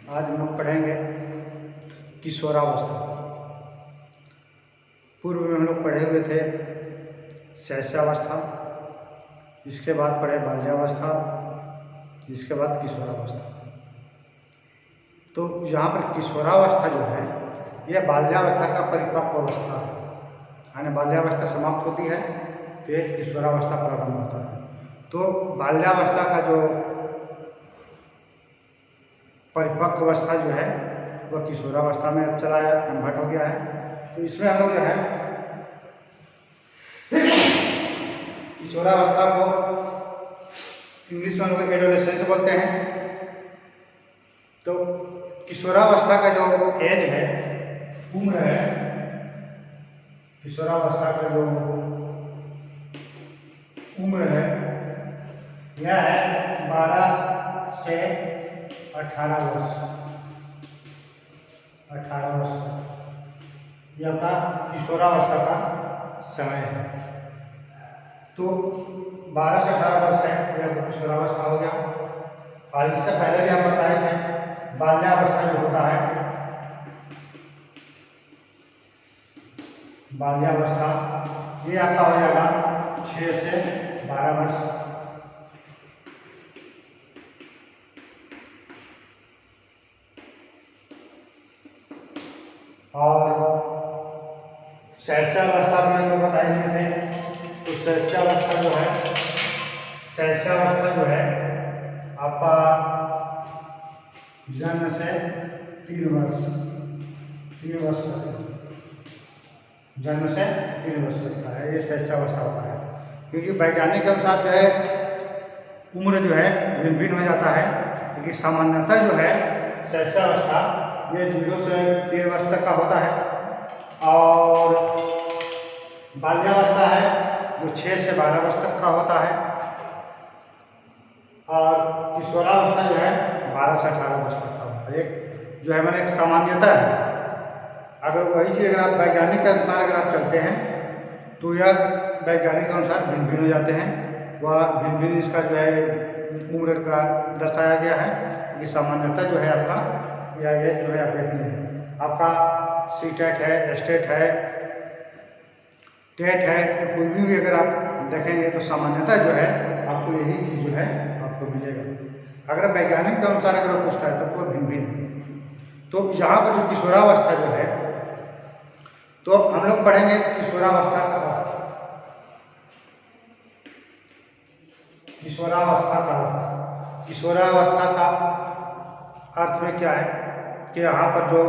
आज हम लोग पढ़ेंगे किशोरावस्था। पूर्व में हम लोग पढ़े हुए थे शैशवावस्था, इसके बाद पढ़े बाल्यावस्था, इसके बाद किशोरावस्था। तो यहाँ पर किशोरावस्था जो है यह बाल्यावस्था का परिपक्व अवस्था है, यानी बाल्यावस्था समाप्त होती है तो एक किशोरावस्था प्रारंभ होता है। तो बाल्यावस्था का जो परिपक्व अवस्था जो है वह किशोरावस्था में अब चला कन्वर्ट हो गया है। तो इसमें हम लोग जो है किशोरावस्था को इंग्लिश में हम लोग एडोलेसेंस बोलते हैं। तो किशोरावस्था का जो एज है, उम्र है, किशोरावस्था का जो उम्र है यह है 12 से 18 वर्ष। 18 वर्ष यह आपका किशोरावस्था का समय है। तो 12 से 18 वर्ष है यह किशोरावस्था हो गया। और इससे पहले भी हम बताए थे बाल्यावस्था जो होता है, बाल्यावस्था ये आपका हो जाएगा 6 से 12 वर्ष। और शैशवावस्था भी हम लोग बताए हुए थे। तो शैशवावस्था जो है, शैशवावस्था जो है आपका जन्म से 3 वर्ष, 3 वर्ष जन्म से 3 वर्ष लगता है, ये शैशवावस्था होता है। क्योंकि वैज्ञानिक के अनुसार जो है उम्र जो है भिन्न भिन्न हो जाता है, क्योंकि सामान्यतः जो है शैशवावस्था ये 0 से 3 वर्ष तक का होता है। और बाल्यावस्था है जो 6 से 12 वर्ष तक का होता है। और किशोरावस्था जो है 12 से 18 वर्ष तक का होता है। एक जो है मैंने एक सामान्यता है। अगर वही चीज़ अगर आप वैज्ञानिक के अनुसार अगर आप चलते हैं तो यह वैज्ञानिक के अनुसार भिन्न भिन्न हो जाते हैं। वह भिन्न भिन्न इसका जो है उम्र का दर्शाया गया है। ये सामान्यता जो है आपका या ये जो है अपडेट नहीं है। आपका सीटेट है, एस्टेट है, टेट है, कोई भी अगर आप देखेंगे तो सामान्यता जो है आपको यही चीज़ जो है आपको मिलेगा। अगर वैज्ञानिक के अनुसार अगर पूछता है तब वो भिन्न भिन्न। तो यहाँ पर जो किशोरावस्था जो है, तो हम लोग पढ़ेंगे किशोरावस्था का अर्थ। किशोरावस्था का अर्थ, किशोरावस्था का अर्थ में क्या है कि यहाँ पर जो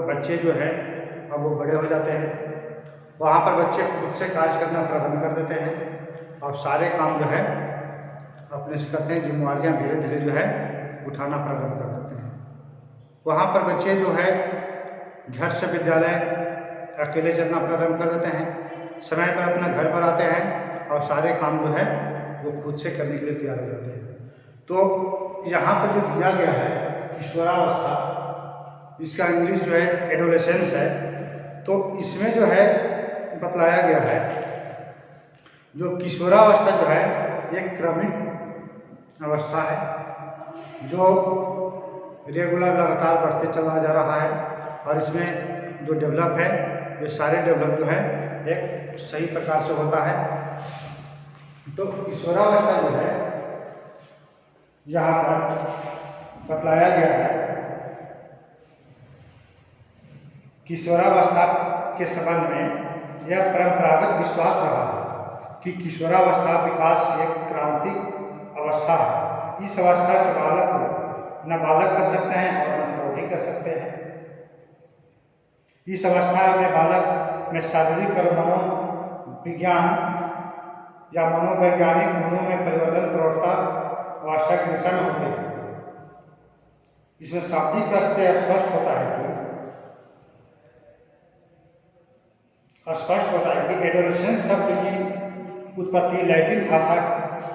बच्चे जो हैं अब वो बड़े हो जाते हैं। वहाँ पर बच्चे खुद से कार्य करना प्रारंभ कर देते हैं और सारे काम जो है अपने से करते हैं। जिम्मेवारियाँ धीरे धीरे जो है उठाना प्रारंभ कर देते हैं। वहाँ पर बच्चे जो है घर से विद्यालय अकेले चलना प्रारंभ कर देते हैं, समय पर अपने घर पर आते हैं और सारे काम जो है वो खुद से करने के लिए तैयार हो जाते हैं। तो यहाँ पर जो दिया गया है किशोरावस्था, इसका इंग्लिश जो है एडोलेसेंस है। तो इसमें जो है बतलाया गया है जो किशोरावस्था जो है एक क्रमिक अवस्था है जो रेगुलर लगातार बढ़ते चला जा रहा है। और इसमें जो डेवलप है ये सारे डेवलप जो है एक सही प्रकार से होता है। तो किशोरावस्था जो है यहाँ पर बतलाया गया है, किशोरावस्था के संबंध में यह परंपरागत विश्वास रहा है कि किशोरावस्था विकास की एक क्रांतिक अवस्था है। इस अवस्था के बालक को नाबालक कर सकते हैं और न प्रौढ़ी कर सकते हैं। इस अवस्था में बालक में शारीरिक और मनोविज्ञान या मनोवैज्ञानिक गुणों में परिवर्तन प्रवणता अवस्था की दिशा में होते हैं। इसमें शाब्दिक अर्थ से स्पष्ट होता है कि एडोलेसेंस शब्द की उत्पत्ति लैटिन भाषा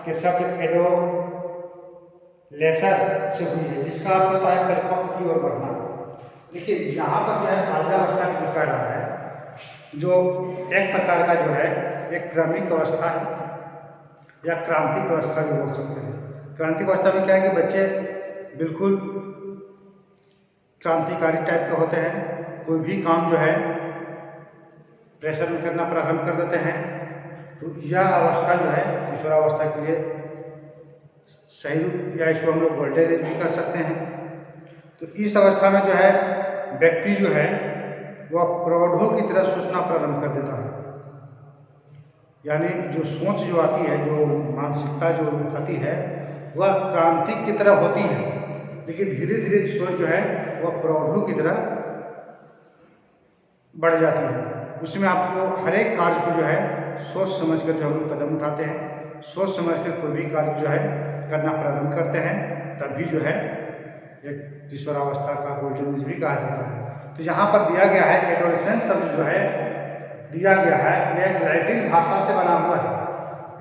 के शब्द एडोलेसर से हुई है, जिसका अर्थ होता है परिपक्व की ओर बढ़ना। देखिए यहाँ पर जो है बाल्यावस्था जो कह रहा है, जो एक प्रकार का जो है एक क्रमिक अवस्था है या क्रांतिक अवस्था भी बोल सकते हैं। क्रांतिक अवस्था में क्या है कि बच्चे बिल्कुल क्रांतिकारी टाइप के होते हैं, कोई भी काम जो है प्रेशर में करना प्रारंभ कर देते हैं। तो यह अवस्था जो है किशोरावस्था के लिए सही रूप, या इसको हम लोग गोल्डन एज भी कर सकते हैं। तो इस अवस्था में जो है व्यक्ति जो है वह प्रौढ़ों की तरह सोचना प्रारंभ कर देता है, यानी जो सोच जो आती है, जो मानसिकता जो आती है वह क्रांति की तरह होती है, लेकिन धीरे धीरे सोच जो है वह प्रौढ़ों की तरह बढ़ जाती है। उसमें आपको हर एक कार्य को जो है सोच समझ कर जो हम लोग कदम उठाते हैं, सोच समझ कर कोई भी कार्य जो है करना प्रारंभ करते हैं, तभी जो है एक किशोरावस्था का गोल्डन एज भी कहा जाता है। तो यहाँ पर दिया गया है एडोलेसेंस शब्द जो है दिया गया है, यह एक लैटिन भाषा से बना हुआ है।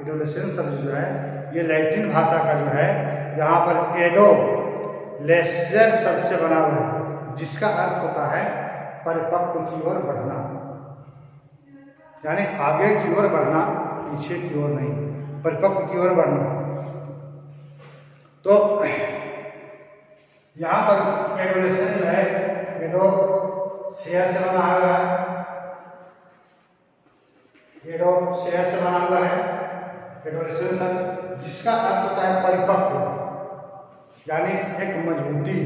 एडोलेसेंस शब्द जो है ये लैटिन भाषा का जो है यहाँ पर एडोलेसेंस शब्द से बना हुआ है, जिसका अर्थ होता है परिपक्व की ओर बढ़ना, यानी आगे की ओर बढ़ना, पीछे की ओर नहीं, परिपक्व की ओर बढ़ना। तो यहाँ पर एडोलेसेंस जो है एडोसेयर से बना हुआ है, एडोसेयर से बना हुआ है एडोलेसेंस, जिसका अर्थ होता है परिपक्व, यानी एक मजबूती,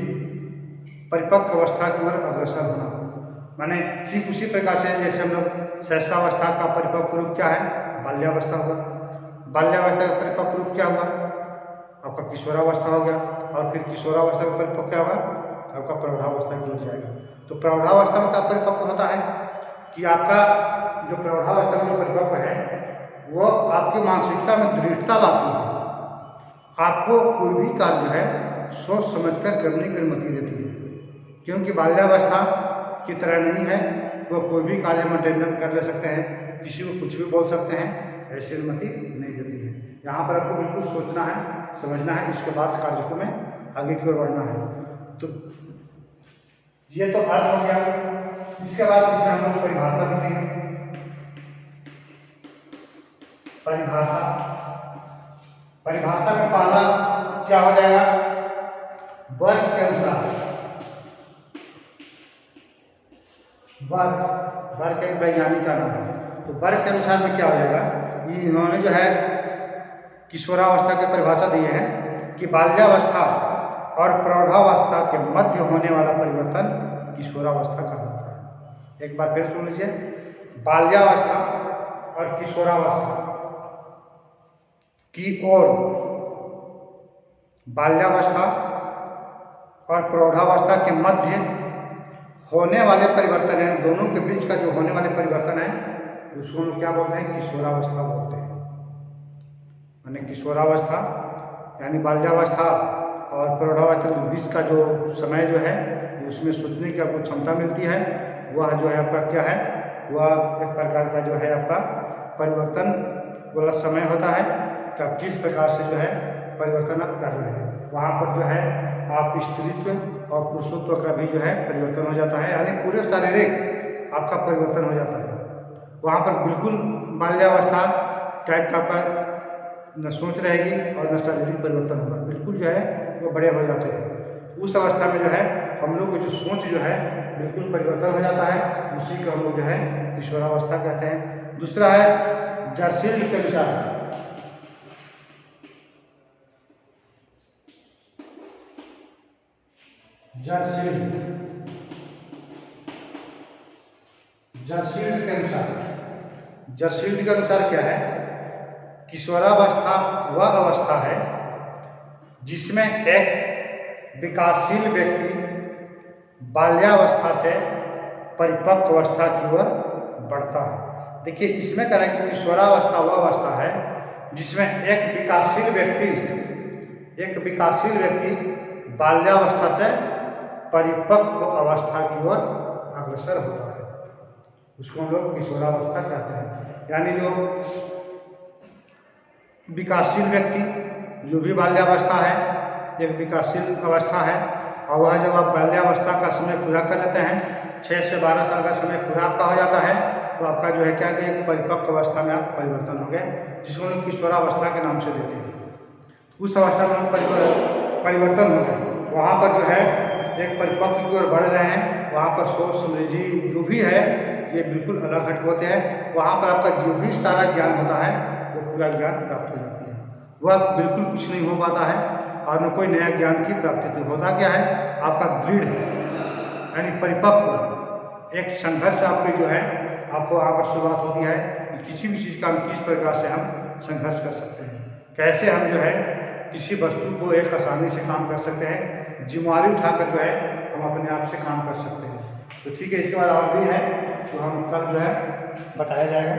परिपक्व अवस्था की ओर अग्रसर होना। माने ठीक उसी प्रकार से जैसे हम लोग शैशवावस्था का परिपक्व रूप क्या है, बाल्यावस्था हुआ, बाल्यावस्था का परिपक्व रूप क्या हुआ, आपका किशोरावस्था हो गया, और फिर किशोरावस्था का परिपक्व क्या होगा, आपका प्रौढ़ावस्था की ओर जाएगा। तो प्रौढ़ावस्था में क्या परिपक्व होता है कि आपका जो प्रौढ़ावस्था में परिपक्व है वो आपकी मानसिकता में दृढ़ता लाती है, आपको कोई भी कार्य जो है सोच समझकर करने की अनुमति देती है, क्योंकि बाल्यावस्था की तरह नहीं है, वो कोई भी कार्य हम अटेंडन कर ले सकते हैं, किसी को कुछ भी बोल सकते हैं, ऐसी अनुमति नहीं देती है। यहाँ पर आपको बिल्कुल सोचना है, समझना है, इसके बाद कार्य को में आगे की ओर बढ़ना है। तो ये तो अर्थ हो गया। इसके बाद इसमें हम लोग परिभाषा लिखेंगे। परिभाषा, परिभाषा में पहला क्या हो जाएगा, वर्ग के अनुसार, वर्ग एक वैज्ञानिक का नाम है। तो वर्ग के अनुसार में क्या हो जाएगा, इन्होंने जो है किशोरावस्था की परिभाषा दी है कि बाल्यावस्था और प्रौढ़ावस्था के मध्य होने वाला परिवर्तन किशोरावस्था कहलाता है। एक बार फिर सुन लीजिए, बाल्यावस्था और किशोरावस्था की ओर, बाल्यावस्था और प्रौढ़ावस्था के मध्य होने वाले परिवर्तन है, दोनों के बीच का जो होने वाले परिवर्तन है उसको हम क्या बोलते हैं, किशोरावस्था बोलते हैं। यानी किशोरावस्था यानी बाल्यावस्था और प्रौढ़ावस्था के बीच का जो समय जो है उसमें सोचने की आपको क्षमता मिलती है, वह जो है आपका क्या है, वह एक प्रकार का जो है आपका परिवर्तन वाला समय होता है कि आप किस प्रकार से जो है परिवर्तन आप कर रहे हैं। वहाँ पर जो है आप स्त्रीत्व और पुरुषत्व का भी जो है परिवर्तन हो जाता है, यानी पूरे शारीरिक आपका परिवर्तन हो जाता है। वहाँ पर बिल्कुल बाल्यावस्था टाइप का आपका न सोच रहेगी और न शारीरिक परिवर्तन होगा, बिल्कुल जो है वो बड़े हो जाते हैं। उस अवस्था में जो है हम लोग को जो सोच जो है बिल्कुल परिवर्तन हो जाता है, उसी को हम लोग जो है किशोरावस्था कहते हैं। दूसरा है जर्सील्ड के अनुसार, जर्सील्ड के अनुसार क्या है, किशोरावस्था वह अवस्था है जिसमें एक विकासशील व्यक्ति बाल्यावस्था से परिपक्व अवस्था की ओर बढ़ता है। देखिए इसमें क्या है कि किशोरावस्था वह अवस्था है जिसमें एक विकासशील व्यक्ति बाल्यावस्था से परिपक्व अवस्था की ओर अग्रसर होता है, उसको हम लोग किशोरावस्था कहते हैं। यानी जो विकासशील व्यक्ति, जो भी बाल्यावस्था है एक विकासशील अवस्था है, और वह जब आप बाल्यावस्था का समय पूरा कर लेते हैं, 6 से 12 साल का समय पूरा आपका हो जाता है, तो आपका जो है क्या कि एक परिपक्व अवस्था में आप परिवर्तन हो गए, जिसको हम लोग किशोरावस्था के नाम से देते हैं। उस अवस्था में परिवर्तन होता है, वहाँ पर जो है एक परिपक्व की ओर बढ़ रहे हैं, वहाँ पर सोच समृद्धि जो भी है ये बिल्कुल अलग हट होते हैं। वहाँ पर आपका जो भी सारा ज्ञान होता है वो पूरा ज्ञान प्राप्त हो जाती है, वह बिल्कुल कुछ नहीं हो पाता है और न कोई नया ज्ञान की प्राप्ति। तो होता क्या है, आपका दृढ़ यानी परिपक्व एक संघर्ष आपके जो है आपको वहाँ पर शुरुआत होती है कि किसी भी चीज़ का हम किस प्रकार से हम संघर्ष कर सकते हैं, कैसे हम जो है किसी वस्तु को एक आसानी से काम कर सकते हैं, जिम्मेवारी उठाकर जो है हम अपने आप से काम कर सकते हैं। तो ठीक है, इसके बाद और भी है तो हम कल जो है बताया जाएगा।